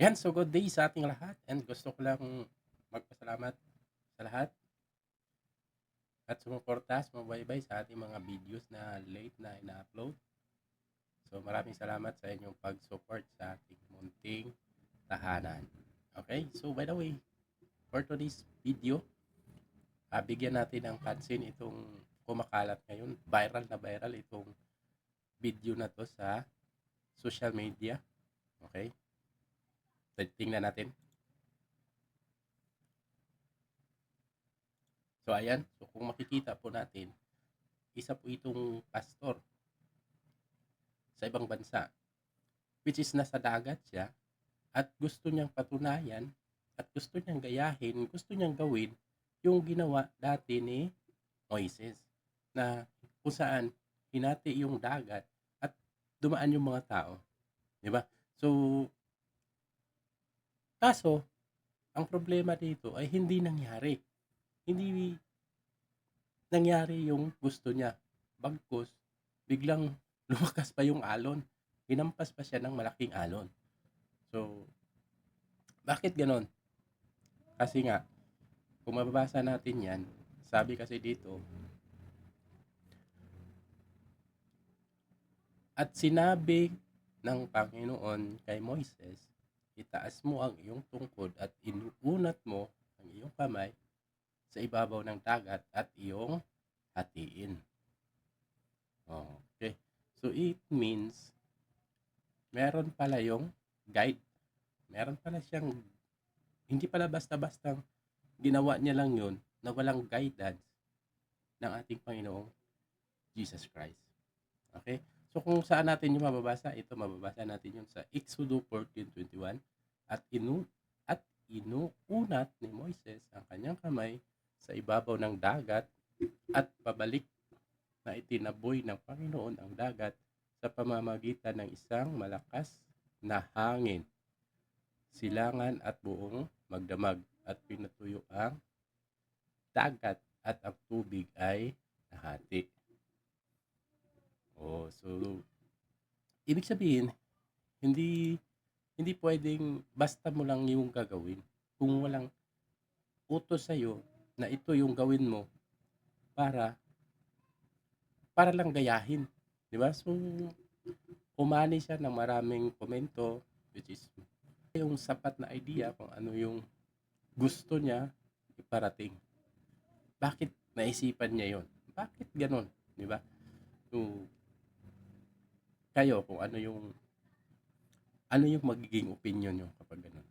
Yan, so good day sa ating lahat and gusto ko lang magpasalamat sa lahat at sumuporta, sumubaybay sa ating mga videos na late na ina-upload. So maraming salamat sa inyong pag-support sa ating munting tahanan. Okay, so by the way, for today's video, bigyan natin ng pansin itong kumakalat ngayon. Viral na viral itong video na to sa social media. Okay, tingnan natin. So ayan, so kung makikita po natin, isa po itong pastor sa ibang bansa, which is nasa dagat siya at gusto niyang patunayan at gusto niyang gayahin, gusto niyang gawin yung ginawa dati ni Moises, na kung saan hinati yung dagat at dumaan yung mga tao, di ba? So, kaso, ang problema dito ay hindi nangyari. Hindi nangyari yung gusto niya. Bagkus, biglang lumakas pa yung alon. Hinampas pa siya ng malaking alon. So, bakit ganon? Kasi nga, kung mababasa natin yan, sabi kasi dito, at sinabi ng Panginoon kay Moises, itaas mo ang iyong tungkod at inuunat mo ang iyong kamay sa ibabaw ng dagat at iyong hatiin. Okay. So it means meron pala yung guide. Meron pala siyang, hindi pala basta-bastang ginawa niya lang yun na walang guidance ng ating Panginoong Jesus Christ. Okay? So kung saan natin yung mababasa, ito mababasa natin yung sa Exodo 14:21 at inuunat ni Moises ang kanyang kamay sa ibabaw ng dagat at pabalik na itinaboy ng Panginoon ang dagat sa pamamagitan ng isang malakas na hangin, silangan at buong magdamag at pinatuyo ang dagat at ang tubig ay nahati. So ibig sabihin, hindi hindi pwedeng basta mo lang yung gagawin kung walang utos sa'yo na ito yung gawin mo para lang gayahin, di ba? So umani siya ng maraming komento, which is yung sapat na idea kung ano yung gusto niya iparating. Bakit naisipan niya yon? Bakit ganon? Di ba? So, kayo kung ano yung magiging opinion nyo kapag ganun.